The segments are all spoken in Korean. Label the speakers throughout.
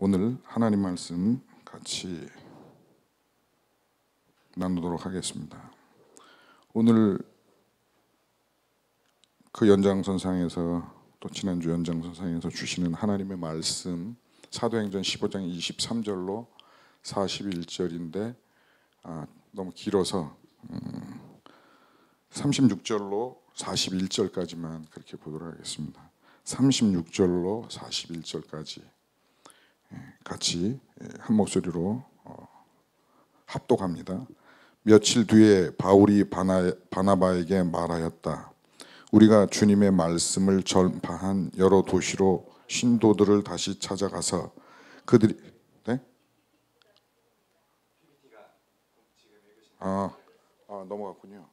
Speaker 1: 오늘 하나님 말씀 같이 나누도록 하겠습니다. 오늘 그 연장선상에서 또 지난주 연장선상에서 주시는 하나님의 말씀 사도행전 15장 23절로 41절인데 너무 길어서 36절로 41절까지만 그렇게 보도록 하겠습니다. 36절로 41절까지 같이 한 목소리로 합독합니다. 며칠 뒤에 바울이 바나바에게 말하였다. 우리가 주님의 말씀을 전파한 여러 도시로 신도들을 다시 찾아가서 그들이 넘어갔군요.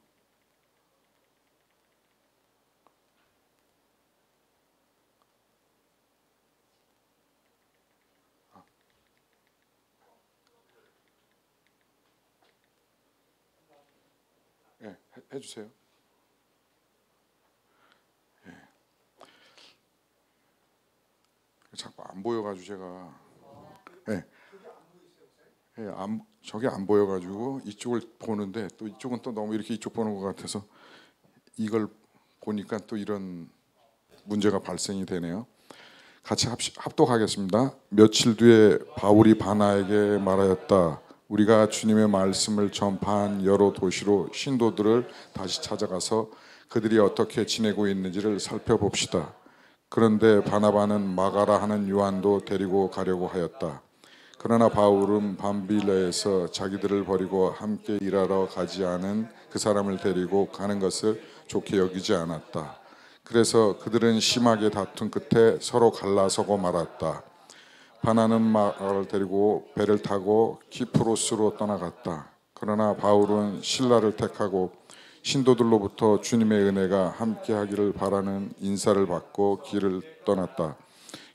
Speaker 1: 해주세요. 자꾸 안 보여가지고 제가 저게 안 보여가지고 이쪽을 보는데 또 이쪽은 또 너무 이렇게 이쪽 보는 것 같아서 이걸 보니까 또 이런 문제가 발생이 되네요. 같이 합독하겠습니다. 며칠 뒤에 바울이 바나에게 말하였다. 우리가 주님의 말씀을 전파한 여러 도시로 신도들을 다시 찾아가서 그들이 어떻게 지내고 있는지를 살펴봅시다. 그런데 바나바는 마가라 하는 요한도 데리고 가려고 하였다. 그러나 바울은 밤빌레에서 자기들을 버리고 함께 일하러 가지 않은 그 사람을 데리고 가는 것을 좋게 여기지 않았다. 그래서 그들은 심하게 다툰 끝에 서로 갈라서고 말았다. 바나는 마가를 데리고 배를 타고 키프로스로 떠나갔다. 그러나 바울은 실라를 택하고 신도들로부터 주님의 은혜가 함께하기를 바라는 인사를 받고 길을 떠났다.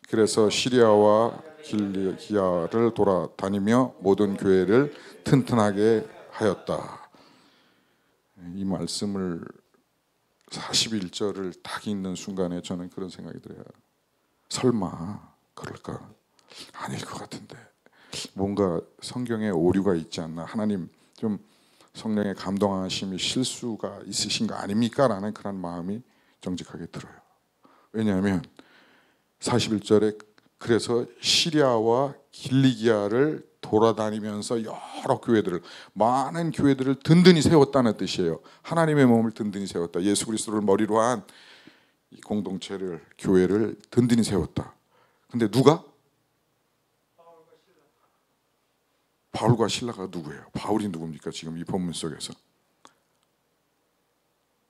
Speaker 1: 그래서 시리아와 길리기아를 돌아다니며 모든 교회를 튼튼하게 하였다. 이 말씀을 41절을 딱 읽는 순간에 저는 그런 생각이 들어요. 설마 그럴까? 아닐 것 같은데 뭔가 성경에 오류가 있지 않나? 하나님 좀 성령의 감동하심이 실수가 있으신 거 아닙니까? 라는 그런 마음이 정직하게 들어요. 왜냐하면 41절에 그래서 시리아와 길리기아를 돌아다니면서 여러 교회들을 많은 교회들을 든든히 세웠다는 뜻이에요. 하나님의 몸을 든든히 세웠다. 예수 그리스도를 머리로 한 이 공동체를 교회를 든든히 세웠다. 근데 누가? 바울과 실라가 누구예요? 바울이 누굽니까? 지금 이 본문 속에서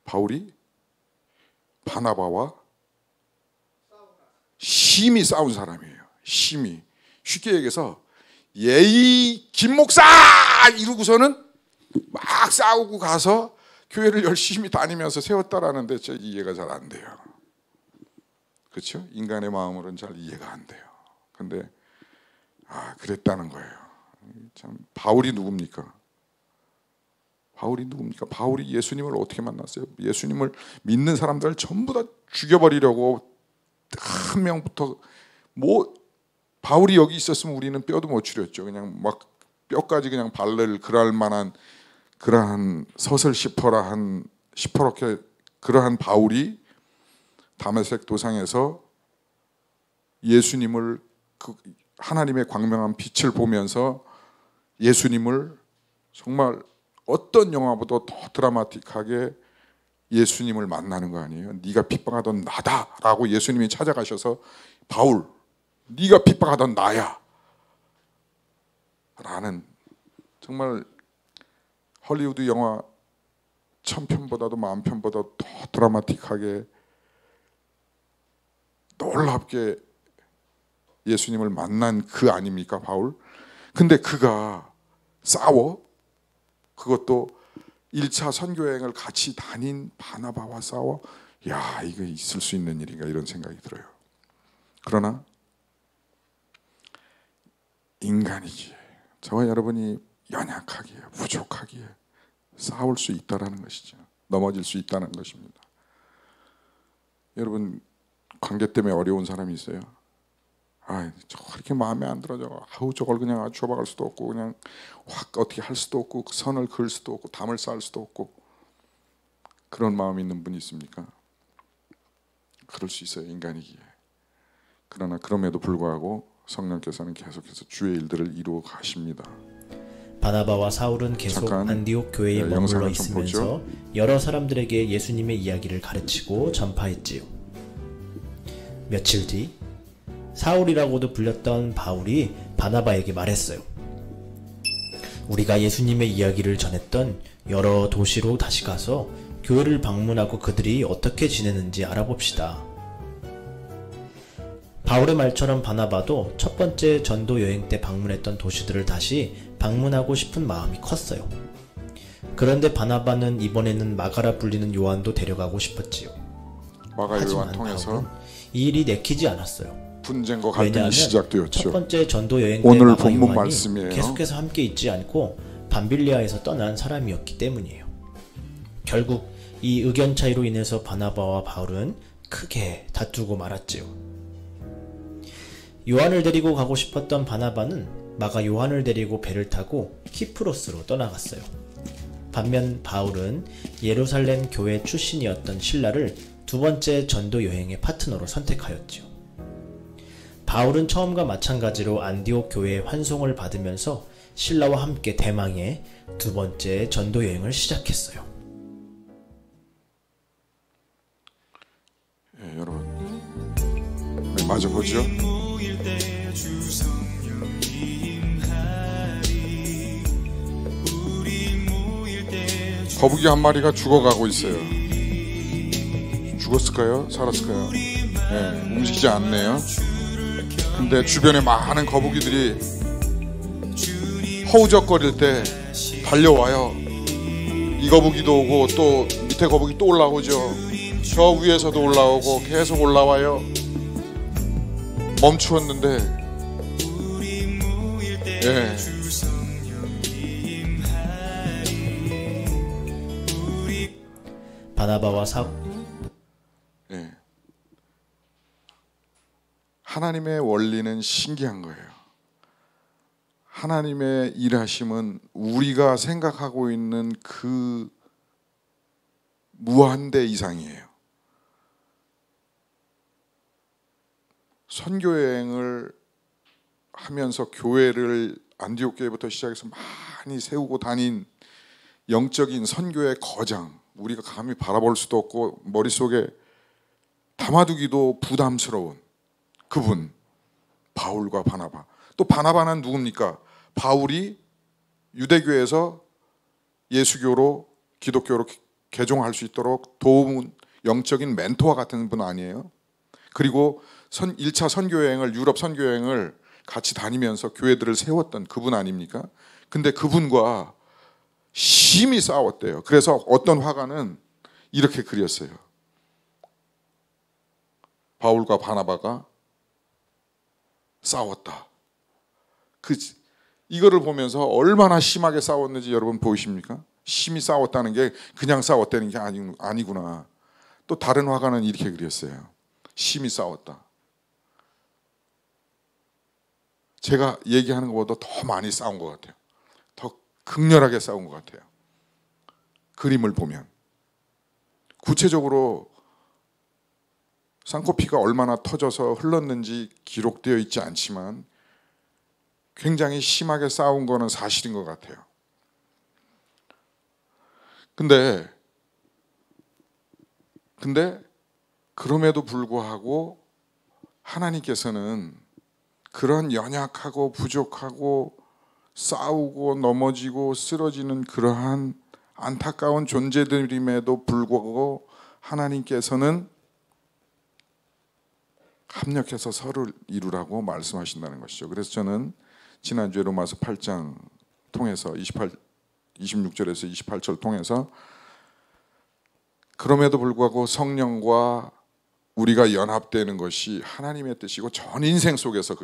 Speaker 1: 바울이 바나바와 심히 싸운 사람이에요. 심히 쉽게 얘기해서 예의 김 목사 이러고서는 막 싸우고 가서 교회를 열심히 다니면서 세웠다라는데 저 이해가 잘 안 돼요. 그렇죠? 인간의 마음으로는 잘 이해가 안 돼요. 근데 그랬다는 거예요. 참 바울이 누굽니까? 바울이 누굽니까? 바울이 예수님을 어떻게 만났어요? 예수님을 믿는 사람들을 전부 다 죽여버리려고 한 명부터 바울이 여기 있었으면 우리는 뼈도 못 추렸죠. 그냥 막 뼈까지 그냥 발릴 그럴 만한 그러한 서슬 시퍼렇게 그러한 바울이 다메섹 도상에서 예수님을 하나님의 광명한 빛을 보면서 예수님을 정말 어떤 영화보다 더 드라마틱하게 예수님을 만나는 거 아니에요? 네가 핍박하던 나다라고 예수님이 찾아가셔서 바울, 네가 핍박하던 나야 라는 정말 헐리우드 영화 1000편보다도 10,000편보다 더 드라마틱하게 놀랍게 예수님을 만난 그 아닙니까 바울? 근데 그가 싸워? 그것도 1차 선교여행을 같이 다닌 바나바와 싸워? 야, 이거 있을 수 있는 일인가 이런 생각이 들어요. 그러나 인간이기에 저와 여러분이 연약하기에 부족하기에 싸울 수 있다는 것이죠. 넘어질 수 있다는 것입니다. 여러분 관계 때문에 어려운 사람이 있어요? 저렇게 마음에 안 들어. 저걸 그냥 줘박을 수도 없고 그냥 확 어떻게 할 수도 없고 선을 그을 수도 없고 담을 쌓을 수도 없고 그런 마음이 있는 분이 있습니까? 그럴 수 있어요, 인간이기에. 그러나 그럼에도 불구하고 성령께서는 계속해서 주의 일들을 이루어 가십니다.
Speaker 2: 바나바와 사울은 계속 안디옥 교회에 머물러 있으면서 여러 사람들에게 예수님의 이야기를 가르치고 전파했지요. 며칠 뒤 사울이라고도 불렸던 바울이 바나바에게 말했어요. 우리가 예수님의 이야기를 전했던 여러 도시로 다시 가서 교회를 방문하고 그들이 어떻게 지내는지 알아봅시다. 바울의 말처럼 바나바도 첫 번째 전도 여행 때 방문했던 도시들을 다시 방문하고 싶은 마음이 컸어요. 그런데 바나바는 이번에는 마가라 불리는 요한도 데려가고 싶었지요.
Speaker 1: 마가 요한 통해서
Speaker 2: 이 일이 내키지 않았어요.
Speaker 1: 분쟁과 갈등이 시작되었죠.
Speaker 2: 첫 번째 전도 여행 때
Speaker 1: 오늘
Speaker 2: 마가
Speaker 1: 본문
Speaker 2: 요한이
Speaker 1: 말씀이에요.
Speaker 2: 계속해서 함께 있지 않고 밤빌리아에서 떠난 사람이었기 때문이에요. 결국 이 의견 차이로 인해서 바나바와 바울은 크게 다투고 말았지요. 요한을 데리고 가고 싶었던 바나바는 마가 요한을 데리고 배를 타고 키프로스로 떠나갔어요. 반면 바울은 예루살렘 교회 출신이었던 실라를 두 번째 전도 여행의 파트너로 선택하였지요. 바울은 처음과 마찬가지로 안디옥 교회의 환송을 받으면서 실라와 함께 대망의 두 번째 전도 여행을 시작했어요.
Speaker 1: 예, 여러분, 네, 맞아 보죠. 거북이 한 마리가 죽어가고 있어요. 죽었을까요? 살았을까요? 네, 움직이지 않네요. 근데 주변에 많은 거북이들이 허우적거릴 때 달려와요. 이 거북이도 오고 또 밑에 거북이 또 올라오죠. 저 위에서도 올라오고 계속 올라와요. 멈추었는데 예.
Speaker 2: 바나바와
Speaker 1: 예. 하나님의 원리는 신기한 거예요. 하나님의 일하심은 우리가 생각하고 있는 그 무한대 이상이에요. 선교여행을 하면서 교회를 안디옥 교회부터 시작해서 많이 세우고 다닌 영적인 선교의 거장, 우리가 감히 바라볼 수도 없고 머릿속에 담아두기도 부담스러운 그분, 바울과 바나바. 또 바나바는 누굽니까? 바울이 유대교에서 예수교로 기독교로 개종할 수 있도록 도움, 영적인 멘토와 같은 분 아니에요? 그리고 1차 선교여행을, 유럽 선교여행을 같이 다니면서 교회들을 세웠던 그분 아닙니까? 근데 그분과 심히 싸웠대요. 그래서 어떤 화가는 이렇게 그렸어요. 바울과 바나바가 싸웠다. 이거를 보면서 얼마나 심하게 싸웠는지 여러분 보이십니까? 심히 싸웠다는 게 그냥 싸웠다는 게 아니구나. 또 다른 화가는 이렇게 그렸어요. 심히 싸웠다. 제가 얘기하는 것보다 더 많이 싸운 것 같아요. 더 극렬하게 싸운 것 같아요. 그림을 보면. 구체적으로 쌍코피가 얼마나 터져서 흘렀는지 기록되어 있지 않지만 굉장히 심하게 싸운 거는 사실인 것 같아요. 근데 그럼에도 불구하고 하나님께서는 그런 연약하고 부족하고 싸우고 넘어지고 쓰러지는 그러한 안타까운 존재들임에도 불구하고 하나님께서는 합력해서 서로를 이루라고 말씀하신다는 것이죠. 그래서 저는 지난주에 로마서 8장 통해서 26절에서 28절 통해서 그럼에도 불구하고 성령과 우리가 연합되는 것이 하나님의 뜻이고 전 인생 속에서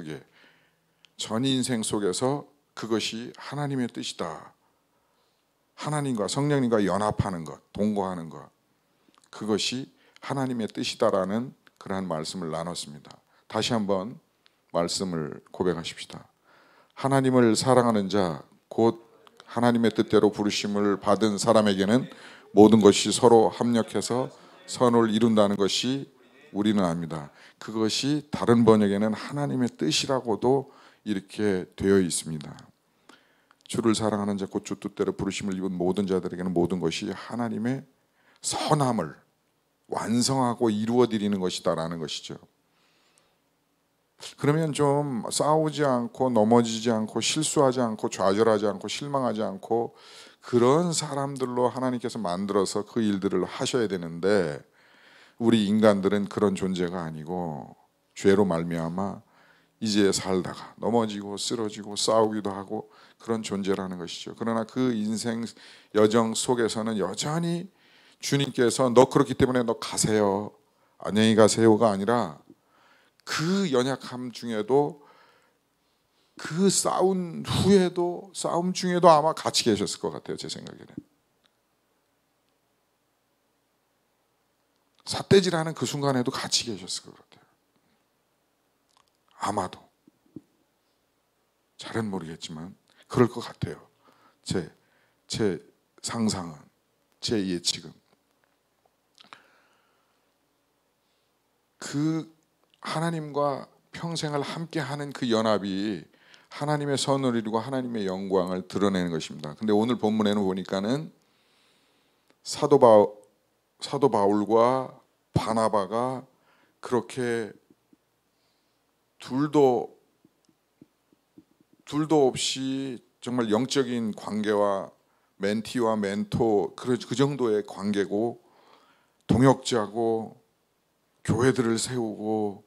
Speaker 1: 그것이 하나님의 뜻이다. 하나님과 성령님과 연합하는 것, 동거하는 것, 그것이 하나님의 뜻이다라는 그러한 말씀을 나눴습니다. 다시 한번 말씀을 고백하십시다. 하나님을 사랑하는 자, 곧 하나님의 뜻대로 부르심을 받은 사람에게는 모든 것이 서로 합력해서 선을 이룬다는 것이 우리는 압니다. 그것이 다른 번역에는 하나님의 뜻이라고도 이렇게 되어 있습니다. 주를 사랑하는 자, 곧 주 뜻대로 부르심을 입은 모든 자들에게는 모든 것이 하나님의 선함을 완성하고 이루어 드리는 것이다라는 것이죠. 그러면 좀 싸우지 않고 넘어지지 않고 실수하지 않고 좌절하지 않고 실망하지 않고 그런 사람들로 하나님께서 만들어서 그 일들을 하셔야 되는데, 우리 인간들은 그런 존재가 아니고 죄로 말미암아 이제 살다가 넘어지고 쓰러지고 싸우기도 하고 그런 존재라는 것이죠. 그러나 그 인생 여정 속에서는 여전히 주님께서 너 그렇기 때문에 너 가세요, 안녕히 가세요가 아니라 그 연약함 중에도, 그 싸운 후에도, 싸움 중에도 아마 같이 계셨을 것 같아요. 제 생각에는 삿대질하는 그 순간에도 같이 계셨을 것 같아요. 아마도, 잘은 모르겠지만 그럴 것 같아요. 제 상상은, 제 예측은. 그 하나님과 평생을 함께하는 그 연합이 하나님의 선을 이루고 하나님의 영광을 드러내는 것입니다. 근데 오늘 본문에는 보니까는 사도 바울과 바나바가 그렇게 둘도 없이 정말 영적인 관계와 멘티와 멘토 그 정도의 관계고, 동역자고 교회들을 세우고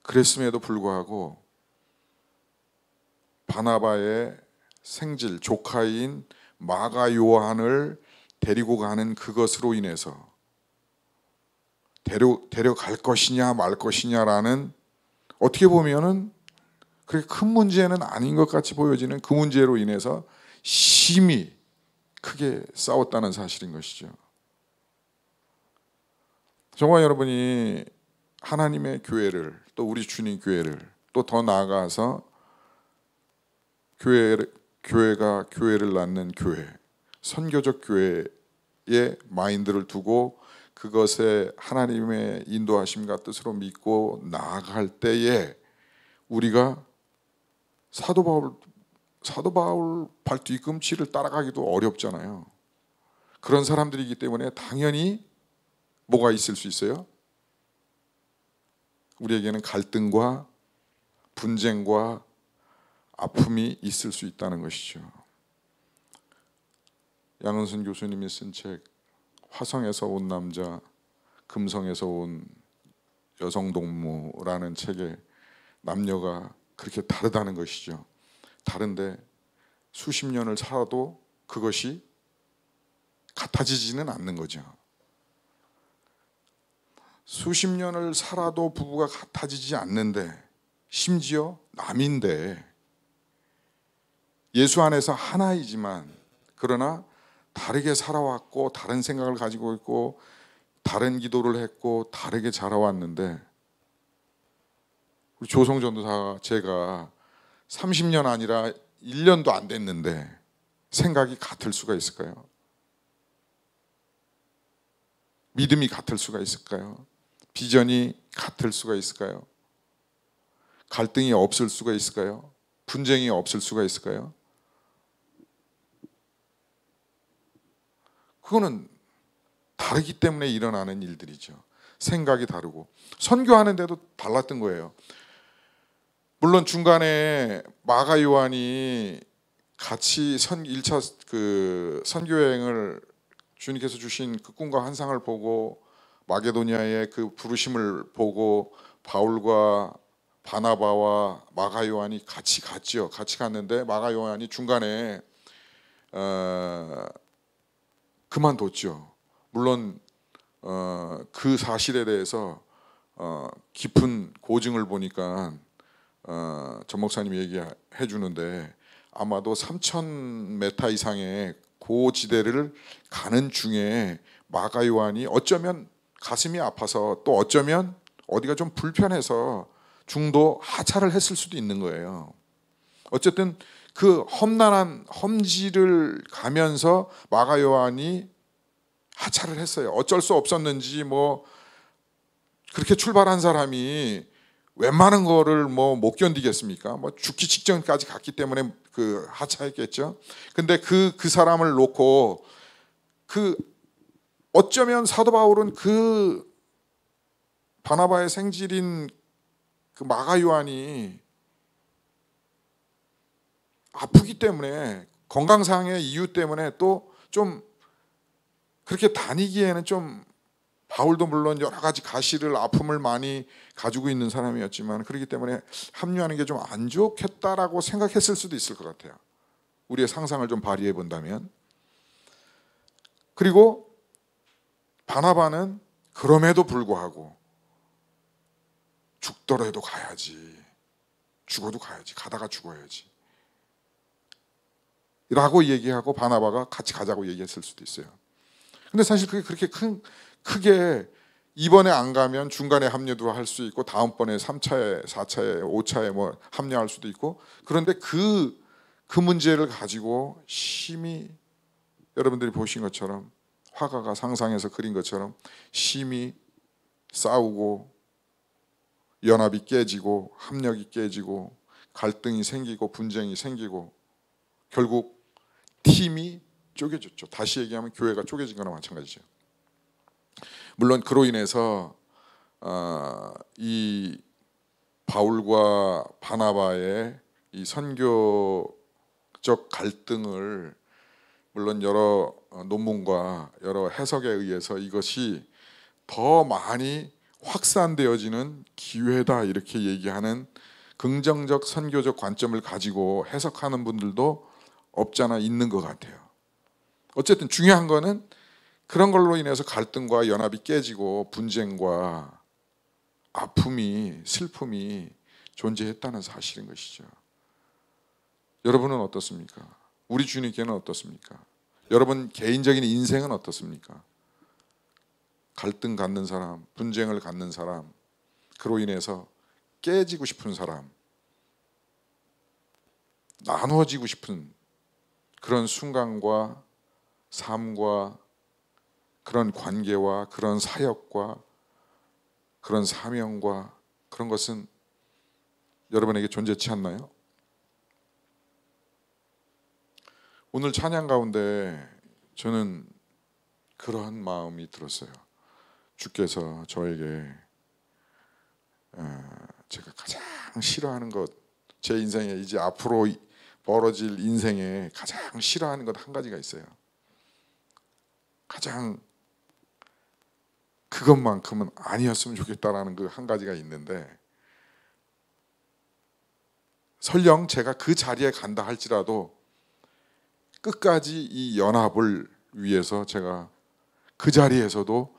Speaker 1: 그랬음에도 불구하고 바나바의 생질 조카인 마가 요한을 데리고 가는 그것으로 인해서 데려갈 것이냐 말 것이냐라는, 어떻게 보면은 그렇게 큰 문제는 아닌 것 같이 보여지는 그 문제로 인해서 심히 크게 싸웠다는 사실인 것이죠. 정말 여러분이 하나님의 교회를, 또 우리 주님 교회를, 또 더 나아가서 교회가 교회를 낳는 교회, 선교적 교회의 마인드를 두고 그것에 하나님의 인도하심과 뜻으로 믿고 나아갈 때에 우리가 사도 바울 발뒤꿈치를 따라가기도 어렵잖아요. 그런 사람들이기 때문에 당연히 뭐가 있을 수 있어요? 우리에게는 갈등과 분쟁과 아픔이 있을 수 있다는 것이죠. 양은순 교수님이 쓴 책 화성에서 온 남자, 금성에서 온 여성 동무라는 책에 남녀가 그렇게 다르다는 것이죠. 다른데 수십 년을 살아도 그것이 같아지지는 않는 거죠. 수십 년을 살아도 부부가 같아지지 않는데, 심지어 남인데, 예수 안에서 하나이지만 그러나 다르게 살아왔고 다른 생각을 가지고 있고 다른 기도를 했고 다르게 자라왔는데, 우리 조성 전도사가 제가 30년 아니라 1년도 안 됐는데 생각이 같을 수가 있을까요? 믿음이 같을 수가 있을까요? 비전이 같을 수가 있을까요? 갈등이 없을 수가 있을까요? 분쟁이 없을 수가 있을까요? 그거는 다르기 때문에 일어나는 일들이죠. 생각이 다르고 선교하는데도 달랐던 거예요. 물론 중간에 마가 요한이 같이 1차 그 선교여행을, 주님께서 주신 그 꿈과 환상을 보고 마게도니아의 그 부르심을 보고 바울과 바나바와 마가 요한이 같이 갔죠. 같이 갔는데 마가 요한이 중간에 그만뒀죠. 물론 그 사실에 대해서 깊은 고증을 보니까 전 목사님이 얘기해 주는데, 아마도 3,000m 이상의 고지대를 가는 중에 마가 요한이 어쩌면 가슴이 아파서, 또 어쩌면 어디가 좀 불편해서 중도 하차를 했을 수도 있는 거예요. 어쨌든 그 험난한 험지를 가면서 마가 요한이 하차를 했어요. 어쩔 수 없었는지 뭐 그렇게 출발한 사람이 웬만한 거를 뭐 못 견디겠습니까? 뭐 죽기 직전까지 갔기 때문에 그 하차했겠죠. 근데 그 사람을 놓고 어쩌면 사도 바울은 그 바나바의 생질인 그 마가 요한이 아프기 때문에 건강상의 이유 때문에 또 좀 그렇게 다니기에는 좀 바울도 물론 여러 가지 가시를 아픔을 많이 가지고 있는 사람이었지만 그렇기 때문에 합류하는 게 좀 안 좋겠다라고 생각했을 수도 있을 것 같아요. 우리의 상상을 좀 발휘해 본다면. 그리고 바나바는 그럼에도 불구하고 죽더라도 가야지, 죽어도 가야지, 가다가 죽어야지 라고 얘기하고 바나바가 같이 가자고 얘기했을 수도 있어요. 근데 사실 그게 그렇게 크게 이번에 안 가면 중간에 합류도 할 수 있고 다음번에 3차에 4차에 5차에 뭐 합류할 수도 있고, 그런데 그 문제를 가지고 심히 여러분들이 보신 것처럼 화가가 상상해서 그린 것처럼 심히 싸우고 연합이 깨지고 합력이 깨지고 갈등이 생기고 분쟁이 생기고 결국 팀이 쪼개졌죠. 다시 얘기하면 교회가 쪼개진 거나 마찬가지죠. 물론 그로 인해서 이 바울과 바나바의 이 선교적 갈등을 물론 여러 논문과 여러 해석에 의해서 이것이 더 많이 확산되어지는 기회다 이렇게 얘기하는 긍정적 선교적 관점을 가지고 해석하는 분들도 없지 않아 있는 것 같아요. 어쨌든 중요한 거는 그런 걸로 인해서 갈등과 연합이 깨지고 분쟁과 아픔이 슬픔이 존재했다는 사실인 것이죠. 여러분은 어떻습니까? 우리 주님께는 어떻습니까? 여러분 개인적인 인생은 어떻습니까? 갈등 갖는 사람, 분쟁을 갖는 사람, 그로 인해서 깨지고 싶은 사람, 나누어지고 싶은 그런 순간과 삶과 그런 관계와 그런 사역과 그런 사명과 그런 것은 여러분에게 존재치 않나요? 오늘 찬양 가운데 저는 그러한 마음이 들었어요. 주께서 저에게 제가 가장 싫어하는 것, 제 인생에 이제 앞으로 벌어질 인생에 가장 싫어하는 것 한 가지가 있어요. 가장 그것만큼은 아니었으면 좋겠다라는 그 한 가지가 있는데, 설령 제가 그 자리에 간다 할지라도 끝까지 이 연합을 위해서 제가 그 자리에서도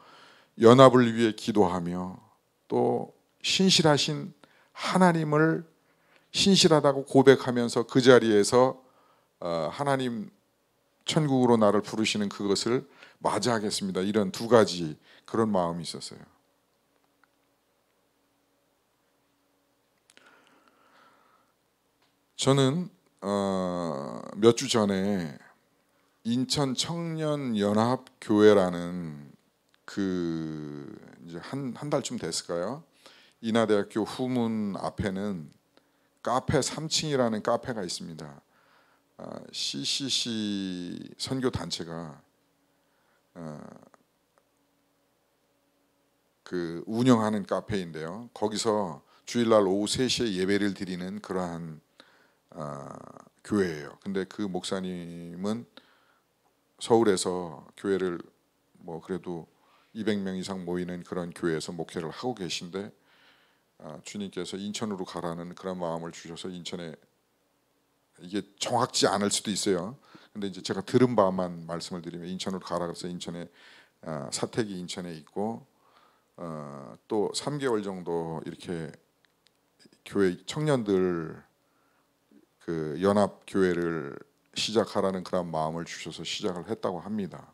Speaker 1: 연합을 위해 기도하며 또 신실하신 하나님을 신실하다고 고백하면서 그 자리에서 하나님 천국으로 나를 부르시는 그것을 맞이하겠습니다. 이런 두 가지 그런 마음이 있었어요. 저는 몇 주 전에 인천 청년연합교회라는 그 이제 한 달쯤 됐을까요? 인하대학교 후문 앞에는 카페 3층이라는 카페가 있습니다. CCC 선교 단체가 그 운영하는 카페인데요. 거기서 주일날 오후 3시에 예배를 드리는 그러한 교회예요. 근데 그 목사님은 서울에서 교회를 뭐 그래도 200명 이상 모이는 그런 교회에서 목회를 하고 계신데 주님께서 인천으로 가라는 그런 마음을 주셔서 인천에, 이게 정확지 않을 수도 있어요. 근데 이제 제가 들은 바만 말씀을 드리면 인천으로 가라 그래서 인천에 사택이 인천에 있고 또 3개월 정도 이렇게 교회 청년들 그 연합 교회를 시작하라는 그런 마음을 주셔서 시작을 했다고 합니다.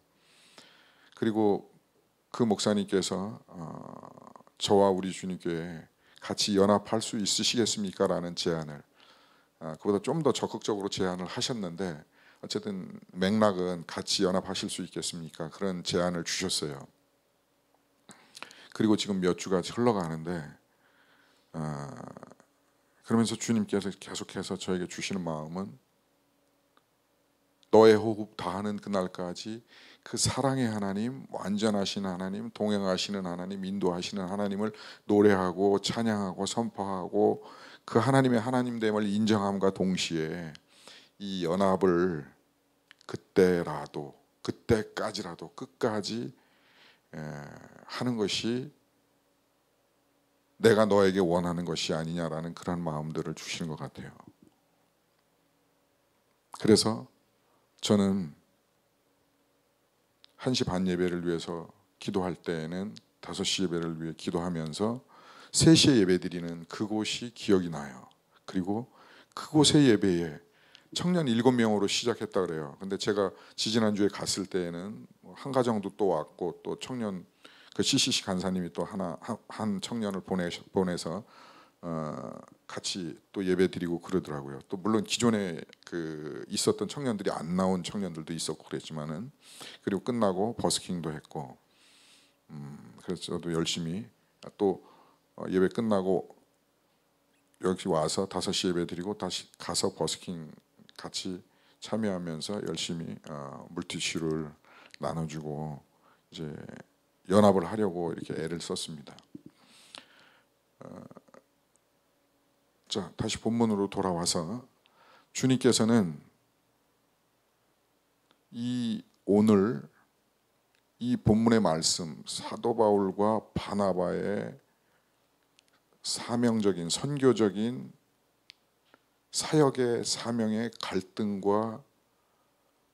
Speaker 1: 그리고 그 목사님께서 저와 우리 주님교회 같이 연합할 수 있으시겠습니까? 라는 제안을, 그보다 좀 더 적극적으로 제안을 하셨는데 어쨌든 맥락은 같이 연합하실 수 있겠습니까? 그런 제안을 주셨어요. 그리고 지금 몇 주가 흘러가는데 그러면서 주님께서 계속해서 저에게 주시는 마음은 너의 호흡 다하는 그날까지 그 사랑의 하나님, 완전하신 하나님, 동행하시는 하나님, 인도하시는 하나님을 노래하고 찬양하고 선포하고 그 하나님의 하나님됨을 인정함과 동시에 이 연합을 그때까지라도 끝까지 하는 것이 내가 너에게 원하는 것이 아니냐라는 그런 마음들을 주시는 것 같아요. 그래서 저는 1시 반 예배를 위해서 기도할 때에는 5시 예배를 위해 기도하면서 3시에 예배 드리는 그곳이 기억이 나요. 그리고 그곳의 예배에 청년 7명으로 시작했다 그래요. 근데 제가 지지난주에 갔을 때에는 한 가정도 또 왔고 또 청년 그 CCC 간사님이 또 한 청년을 보내서 같이 또 예배 드리고 그러더라고요. 또 물론 기존에 그 있었던 청년들이 안 나온 청년들도 있었고 그랬지만은 그리고 끝나고 버스킹도 했고 그래서 저도 열심히 또 예배 끝나고 여기 와서 5시 예배 드리고 다시 가서 버스킹 같이 참여하면서 열심히 물티슈를 나눠주고 이제 연합을 하려고 이렇게 애를 썼습니다. 자, 다시 본문으로 돌아와서 주님께서는 오늘 이 본문의 말씀 사도 바울과 바나바의 사명적인 선교적인 사역의 사명의 갈등과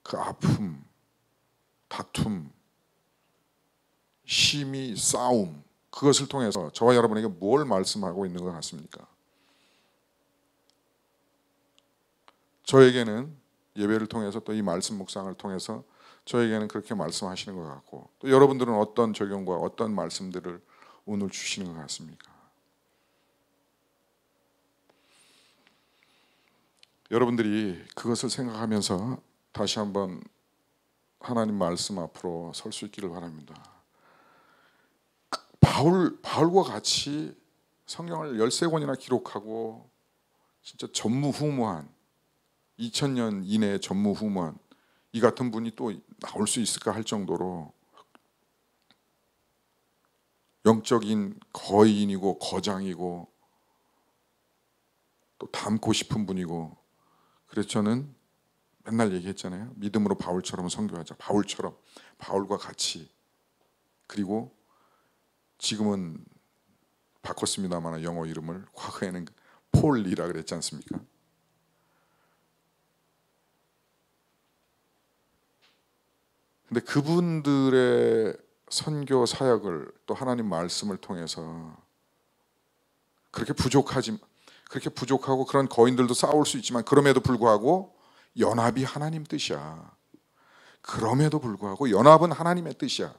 Speaker 1: 그 아픔, 다툼, 심의, 싸움 그것을 통해서 저와 여러분에게 뭘 말씀하고 있는 것 같습니까? 저에게는 예배를 통해서 또 이 말씀 묵상을 통해서 저에게는 그렇게 말씀하시는 것 같고 또 여러분들은 어떤 적용과 어떤 말씀들을 오늘 주시는 것 같습니까? 여러분들이 그것을 생각하면서 다시 한번 하나님 말씀 앞으로 설 수 있기를 바랍니다. 바울과 같이 성경을 13권이나 기록하고 진짜 전무후무한 2000년 이내에 전무후무한 이 같은 분이 또 나올 수 있을까 할 정도로 영적인 거인이고 거장이고 또 닮고 싶은 분이고 그래서 저는 맨날 얘기했잖아요. 믿음으로 바울처럼 선교하자. 바울처럼 바울과 같이 그리고 지금은 바꿨습니다만 영어 이름을 과거에는 폴이라 그랬지 않습니까? 근데 그분들의 선교 사역을 또 하나님 말씀을 통해서 그렇게 부족하고 그런 거인들도 싸울 수 있지만 그럼에도 불구하고 연합이 하나님 뜻이야. 그럼에도 불구하고 연합은 하나님의 뜻이야.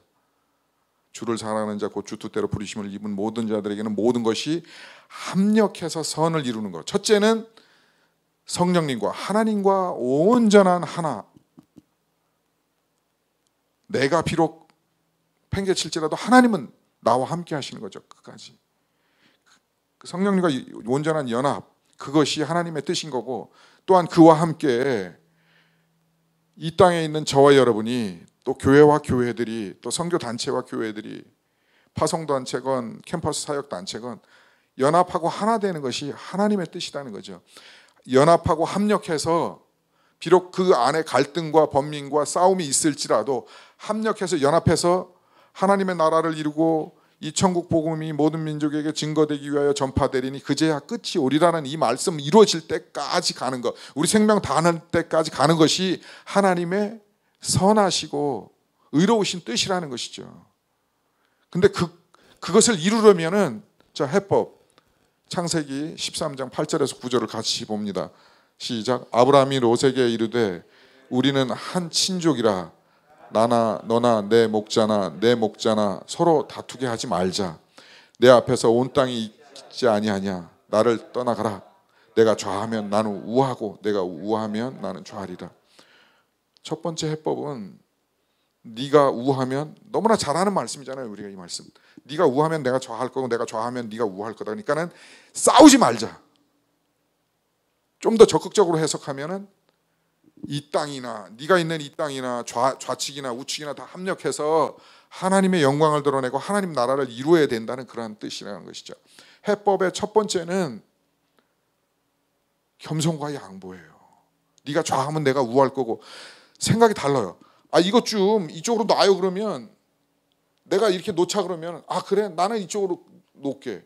Speaker 1: 주를 사랑하는 자 곧 주 뜻대로 부르심을 입은 모든 자들에게는 모든 것이 합력해서 선을 이루는 것. 첫째는 성령님과 하나님과 온전한 하나. 내가 비록 팽개칠지라도 하나님은 나와 함께 하시는 거죠. 끝까지. 성령님과 온전한 연합. 그것이 하나님의 뜻인 거고 또한 그와 함께 이 땅에 있는 저와 여러분이 또 교회와 교회들이 또 선교단체와 교회들이 파송단체건 캠퍼스 사역단체건 연합하고 하나 되는 것이 하나님의 뜻이라는 거죠. 연합하고 합력해서 비록 그 안에 갈등과 번민과 싸움이 있을지라도 합력해서 연합해서 하나님의 나라를 이루고 이 천국 복음이 모든 민족에게 증거되기 위하여 전파되리니 그제야 끝이 오리라는 이 말씀 이루어질 때까지 가는 것, 우리 생명 다하는 때까지 가는 것이 하나님의 선하시고 의로우신 뜻이라는 것이죠. 근데 그것을 이루려면은 자 해법 창세기 13장 8절에서 9절을 같이 봅니다. 시작. 아브라함이 롯에게 이르되 우리는 한 친족이라 나나 너나 내 목자나 서로 다투게 하지 말자. 내 앞에서 온 땅이 듣지 아니하냐. 나를 떠나가라. 내가 좌하면 나는 우하고 내가 우하면 나는 좌하리라. 첫 번째 해법은 네가 우하면, 너무나 잘하는 말씀이잖아요. 우리가 이 말씀, 네가 우하면 내가 좌할 거고 내가 좌하면 네가 우할 거다. 그러니까는 싸우지 말자. 좀 더 적극적으로 해석하면은 이 땅이나 네가 있는 이 땅이나 좌측이나 우측이나 다 합력해서 하나님의 영광을 드러내고 하나님 나라를 이루어야 된다는 그러한 뜻이라는 것이죠. 해법의 첫 번째는 겸손과 양보예요. 네가 좌하면 내가 우할 거고. 생각이 달라요. 이것 좀 이쪽으로 놔요. 그러면 내가 이렇게 놓자. 그러면 그래, 나는 이쪽으로 놓게.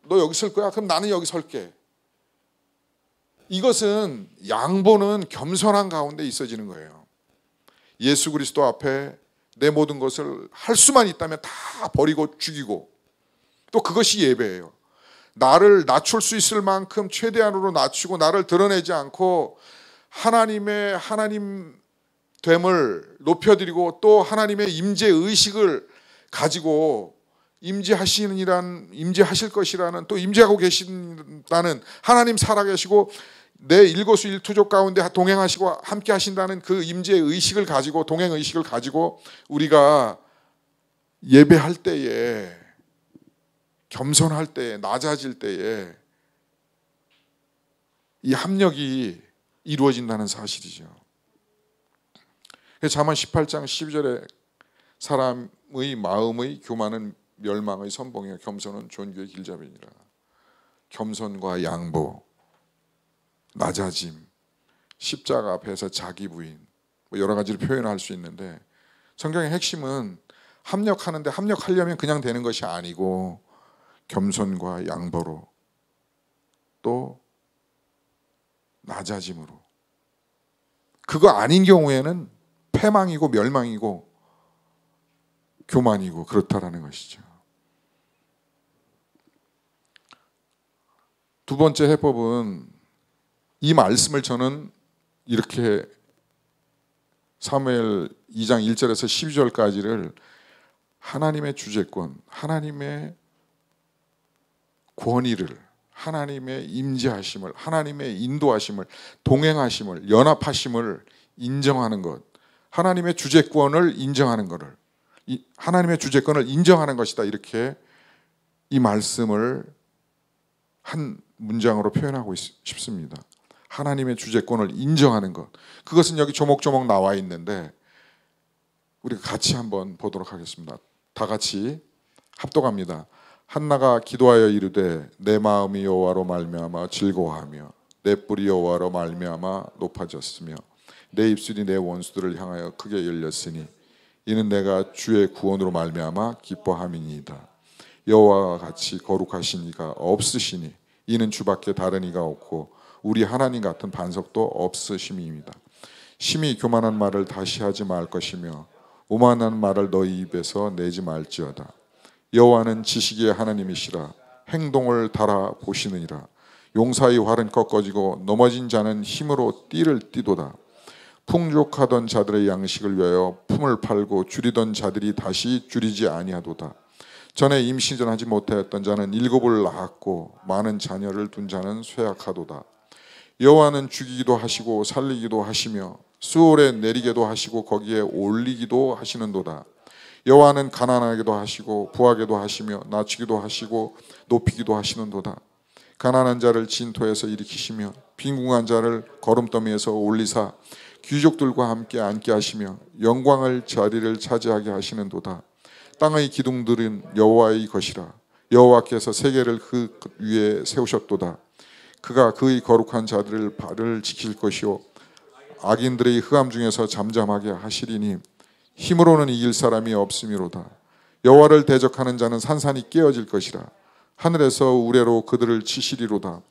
Speaker 1: 너 여기 설 거야? 그럼 나는 여기 설게. 이것은, 양보는 겸손한 가운데 있어지는 거예요. 예수 그리스도 앞에 내 모든 것을 할 수만 있다면 다 버리고 죽이고, 또 그것이 예배예요. 나를 낮출 수 있을 만큼 최대한으로 낮추고 나를 드러내지 않고 하나님의 하나님됨을 높여드리고 또 하나님의 임재 의식을 가지고 임재하실 것이라는, 또 임재하고 계신다는, 하나님 살아계시고 내 일거수일투족 가운데 동행하시고 함께 하신다는 그 임재 의식을 가지고, 동행 의식을 가지고 우리가 예배할 때에, 겸손할 때에, 낮아질 때에 이 합력이 이루어진다는 사실이죠. 잠언 18장 12절에 사람의 마음의 교만은 멸망의 선봉이요 겸손은 존귀의 길잡이니라. 겸손과 양보, 낮아짐, 십자가 앞에서 자기 부인, 여러 가지를 표현할 수 있는데, 성경의 핵심은 합력하는데, 합력하려면 그냥 되는 것이 아니고 겸손과 양보로, 또 낮아짐으로. 그거 아닌 경우에는 패망이고 멸망이고 교만이고 그렇다라는 것이죠. 두 번째 해법은, 이 말씀을 저는 이렇게 사무엘 2장 1절에서 12절까지를 하나님의 주재권, 하나님의 권위를, 하나님의 임재하심을, 하나님의 인도하심을, 동행하심을, 연합하심을 인정하는 것, 하나님의 주재권을 인정하는 것을, 하나님의 주재권을 인정하는 것이다, 이렇게 이 말씀을 한 문장으로 표현하고 싶습니다. 하나님의 주재권을 인정하는 것, 그것은 여기 조목조목 나와 있는데 우리가 같이 한번 보도록 하겠습니다. 다 같이 합독합니다. 한나가 기도하여 이르되 내 마음이 여호와로 말미암아 즐거워하며 내 뿔이 여호와로 말미암아 높아졌으며 내 입술이 내 원수들을 향하여 크게 열렸으니 이는 내가 주의 구원으로 말미암아 기뻐함이니이다. 여호와와 같이 거룩하신 이가 없으시니 이는 주밖에 다른 이가 없고 우리 하나님 같은 반석도 없으심입니다. 심히 교만한 말을 다시 하지 말 것이며 오만한 말을 너희 입에서 내지 말지어다. 여호와는 지식의 하나님이시라. 행동을 달아 보시느니라. 용사의 활은 꺾어지고 넘어진 자는 힘으로 띠를 띠도다. 풍족하던 자들의 양식을 위하여 품을 팔고 줄이던 자들이 다시 줄이지 아니하도다. 전에 임신하지 못하였던 자는 7을 낳았고 많은 자녀를 둔 자는 쇠약하도다. 여호와는 죽이기도 하시고 살리기도 하시며 수월에 내리게도 하시고 거기에 올리기도 하시는도다. 여호와는 가난하게도 하시고 부하게도 하시며 낮추기도 하시고 높이기도 하시는도다. 가난한 자를 진토에서 일으키시며 빈궁한 자를 거름더미에서 올리사 귀족들과 함께 앉게 하시며 영광을 자리를 차지하게 하시는도다. 땅의 기둥들은 여호와의 것이라. 여호와께서 세계를 그 위에 세우셨도다. 그가 그의 거룩한 자들을 발을 지킬 것이요 악인들의 흑암 중에서 잠잠하게 하시리니 힘으로는 이길 사람이 없음이로다. 여호와를 대적하는 자는 산산이 깨어질 것이라. 하늘에서 우레로 그들을 치시리로다.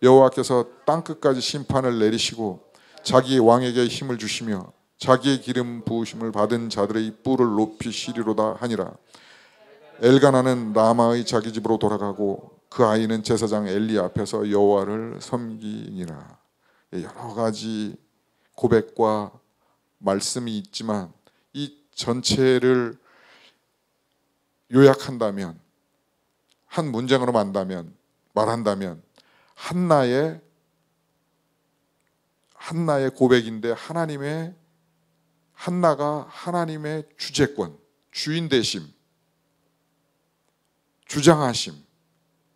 Speaker 1: 여호와께서 땅끝까지 심판을 내리시고 자기의 왕에게 힘을 주시며 자기의 기름 부으심을 받은 자들의 뿔을 높이시리로다 하니라. 엘가나는 라마의 자기 집으로 돌아가고 그 아이는 제사장 엘리 앞에서 여호와를 섬기니라. 여러 가지 고백과 말씀이 있지만 이 전체를 요약한다면 한 문장으로 말한다면 한나의 고백인데 한나가 하나님의 주재권, 주인 되심, 주장하심,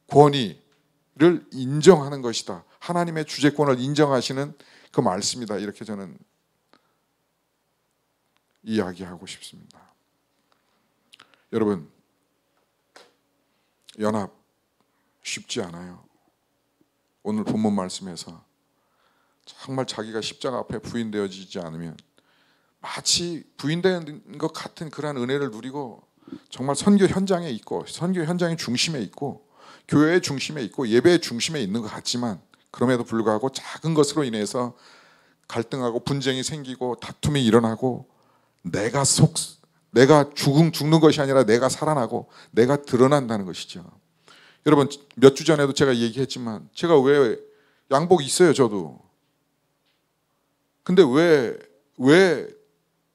Speaker 1: 권위를 인정하는 것이다. 하나님의 주재권을 인정하시는 그 말씀이다. 이렇게 저는 이야기하고 싶습니다. 여러분, 연합 쉽지 않아요. 오늘 본문 말씀에서 정말 자기가 십자가 앞에 부인되어지지 않으면 마치 부인된 것 같은 그러한 은혜를 누리고 정말 선교 현장에 있고 선교 현장의 중심에 있고 교회의 중심에 있고 예배의 중심에 있는 것 같지만 그럼에도 불구하고 작은 것으로 인해서 갈등하고 분쟁이 생기고 다툼이 일어나고 내가 죽는 것이 아니라 내가 살아나고 내가 드러난다는 것이죠. 여러분, 몇 주 전에도 제가 얘기했지만 제가 왜 양복 있어요, 저도. 근데 왜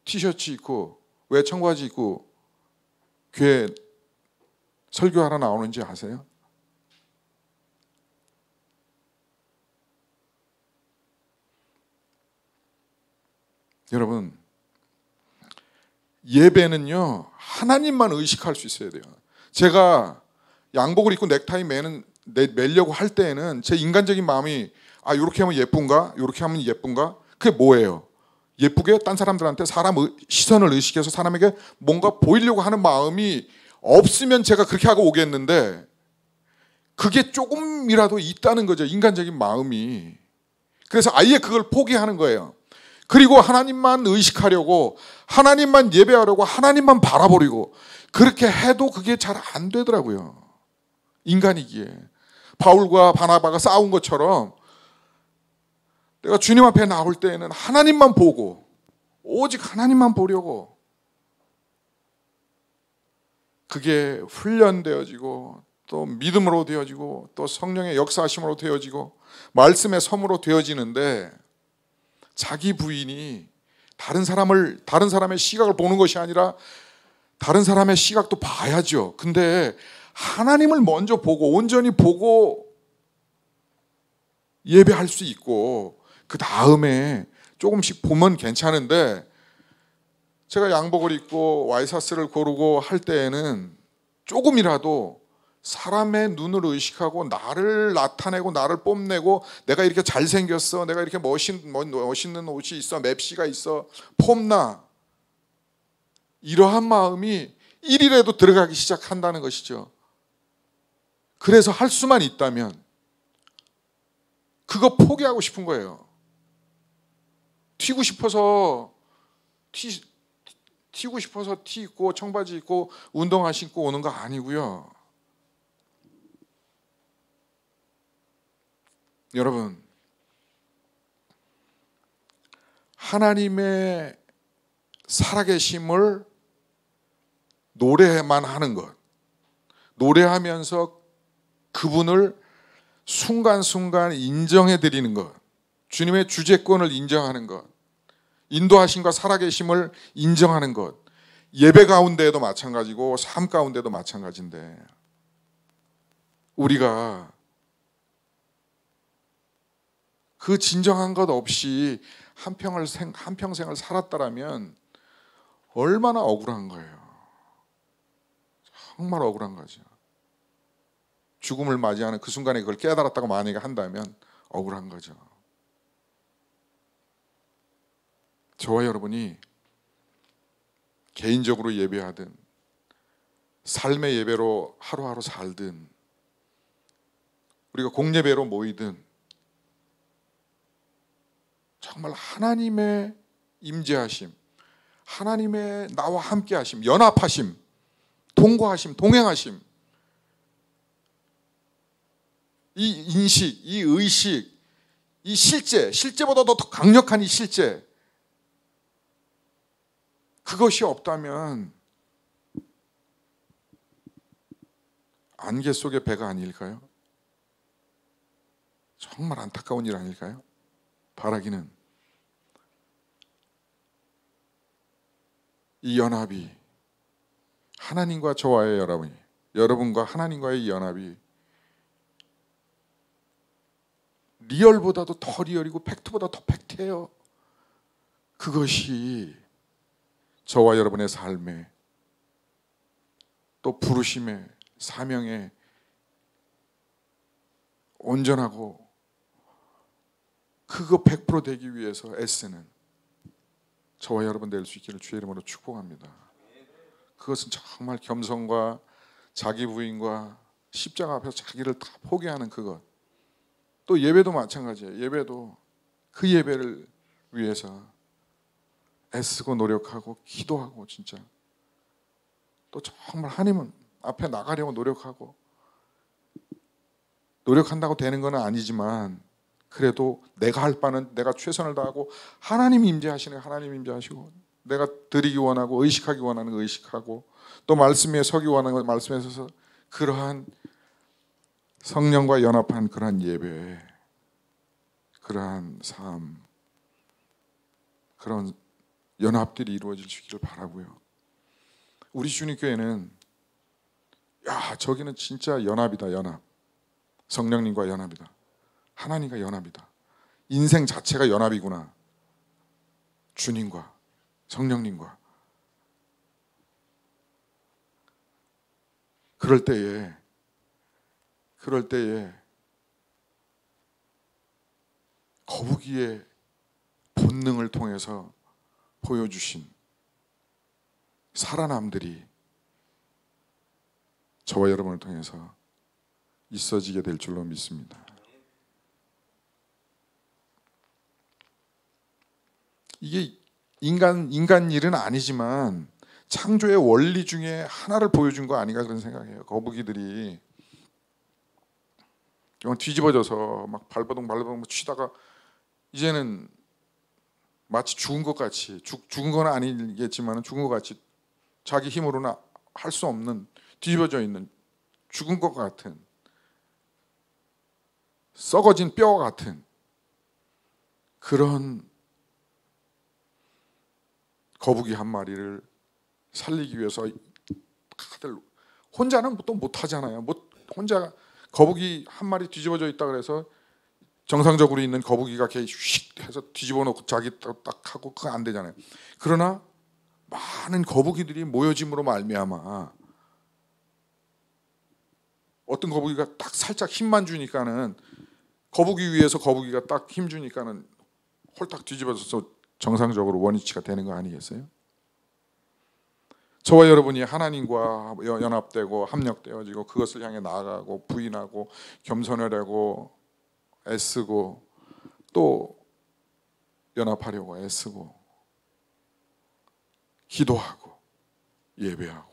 Speaker 1: 티셔츠 입고 왜 청바지 입고 교회 설교하러 나오는지 아세요? 여러분, 예배는요 하나님만 의식할 수 있어야 돼요. 제가 양복을 입고 넥타이 매려고 할 때에는 제 인간적인 마음이 이렇게 하면 예쁜가? 이렇게 하면 예쁜가? 그게 뭐예요? 예쁘게 딴 사람들한테 사람 시선을 의식해서 사람에게 뭔가 보이려고 하는 마음이 없으면 제가 그렇게 하고 오겠는데 그게 조금이라도 있다는 거죠. 인간적인 마음이. 그래서 아예 그걸 포기하는 거예요. 그리고 하나님만 의식하려고 하나님만 예배하려고 하나님만 바라보려고 그렇게 해도 그게 잘 안 되더라고요. 인간이기에. 바울과 바나바가 싸운 것처럼 내가 주님 앞에 나올 때에는 하나님만 보고 오직 하나님만 보려고 그게 훈련되어지고 또 믿음으로 되어지고 또 성령의 역사하심으로 되어지고 말씀의 섬으로 되어지는데 자기 부인이 다른 사람의 시각을 보는 것이 아니라 다른 사람의 시각도 봐야죠. 근데 하나님을 먼저 보고 온전히 보고 예배할 수 있고 그 다음에 조금씩 보면 괜찮은데 제가 양복을 입고 와이셔츠를 고르고 할 때에는 조금이라도 사람의 눈을 의식하고 나를 나타내고 나를 뽐내고 내가 이렇게 잘생겼어, 내가 이렇게 멋있는 옷이 있어, 맵시가 있어, 폼나 이러한 마음이 일일에도 들어가기 시작한다는 것이죠. 그래서 할 수만 있다면 그거 포기하고 싶은 거예요. 튀고 싶어서 티 입고 청바지 입고 운동화 신고 오는 거 아니고요. 여러분, 하나님의 살아계심을 노래만 하는 것, 노래하면서 그분을 순간순간 인정해 드리는 것, 주님의 주재권을 인정하는 것, 인도하심과 살아계심을 인정하는 것, 예배 가운데에도 마찬가지고 삶 가운데도 마찬가지인데 우리가 그 진정한 것 없이 한평생을 살았다라면 얼마나 억울한 거예요. 정말 억울한 거죠. 죽음을 맞이하는 그 순간에 그걸 깨달았다고 만약에 한다면 억울한 거죠. 저와 여러분이 개인적으로 예배하든 삶의 예배로 하루하루 살든 우리가 공예배로 모이든 정말 하나님의 임재하심, 하나님의 나와 함께하심, 연합하심, 동거하심, 동행하심, 이 인식, 이 의식, 이 실제보다도 더 강력한 이 실제, 그것이 없다면 안개 속의 배가 아닐까요? 정말 안타까운 일 아닐까요? 바라기는 이 연합이 하나님과 저와의 연합이 여러분과 하나님과의 이 연합이 리얼보다도 더 리얼이고 팩트보다 더 팩트예요. 그것이 저와 여러분의 삶에 또 부르심의 사명에 온전하고 그거 100% 되기 위해서 애쓰는 저와 여러분 될 수 있기를 주의 이름으로 축복합니다. 그것은 정말 겸손과 자기 부인과 십자가 앞에서 자기를 다 포기하는 그것. 또 예배도 마찬가지예요. 예배도 그 예배를 위해서 애쓰고 노력하고 기도하고 진짜 또 정말 하나님 앞에 나가려고 노력한다고 되는 건 아니지만 그래도 내가 할 바는 내가 최선을 다하고 하나님 임재하시는 하나님 임재하시고 내가 드리기 원하고 의식하기 원하는 거 의식하고 또 말씀에 서기 원하는 거 말씀에 서서 그러한 성령과 연합한 그러한 예배, 그러한 삶, 그런 연합들이 이루어지기를 바라고요. 우리 주님교회는 저기는 진짜 연합이다. 연합. 성령님과 연합이다. 하나님과 연합이다. 인생 자체가 연합이구나. 주님과 성령님과. 그럴 때에 거북이의 본능을 통해서 보여주신 살아남들이 저와 여러분을 통해서 있어지게 될 줄로 믿습니다. 이게 인간 일은 아니지만 창조의 원리 중에 하나를 보여준 거 아닌가 그런 생각해요. 거북이들이 뒤집어져서 막 발버둥 치다가 이제는 마치 죽은 것 같이 죽은 건 아니겠지만 죽은 것 같이 자기 힘으로는 할 수 없는 뒤집어져 있는 죽은 것 같은 썩어진 뼈 같은 그런 거북이 한 마리를 살리기 위해서 다들 혼자는 또 못하잖아요. 혼자 거북이 한 마리 뒤집어져 있다 그래서 정상적으로 있는 거북이가 이렇게 휙 해서 뒤집어 놓고 자기 딱 하고 그거 안 되잖아요. 그러나 많은 거북이들이 모여짐으로 말미암아 어떤 거북이가 딱 살짝 힘만 주니까는 거북이 위에서 거북이가 딱 힘 주니까는 홀딱 뒤집어져서 정상적으로 원위치가 되는 거 아니겠어요? 저와 여러분이 하나님과 연합되고 합력되어지고 그것을 향해 나아가고 부인하고 겸손하려고 애쓰고 또 연합하려고 애쓰고 기도하고 예배하고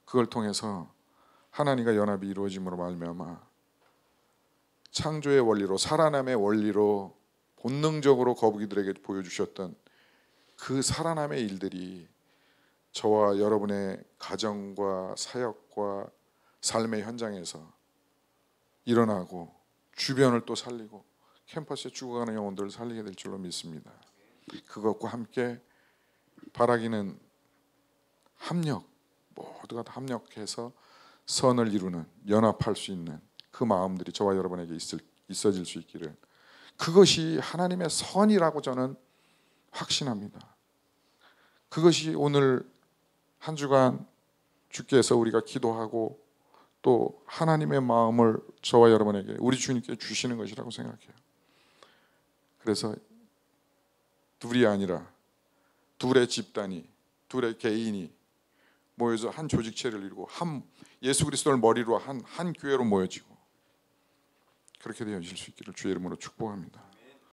Speaker 1: 그걸 통해서 하나님과 연합이 이루어짐으로 말미암아 창조의 원리로 살아남의 원리로 본능적으로 거북이들에게 보여주셨던 그 살아남의 일들이 저와 여러분의 가정과 사역과 삶의 현장에서 일어나고 주변을 또 살리고 캠퍼스에 죽어가는 영혼들을 살리게 될 줄로 믿습니다. 그것과 함께 바라기는 합력, 모두가 다 합력해서 선을 이루는 연합할 수 있는 그 마음들이 저와 여러분에게 있어질 수 있기를 그것이 하나님의 선이라고 저는 확신합니다. 그것이 오늘 한 주간 주께서 우리가 기도하고 또 하나님의 마음을 저와 여러분에게 우리 주님께 주시는 것이라고 생각해요. 그래서 둘이 아니라 둘의 집단이 둘의 개인이 모여서 한 조직체를 이루고 한 예수 그리스도를 머리로 한 교회로 모여지고 그렇게 되어질 수 있기를 주의 이름으로 축복합니다.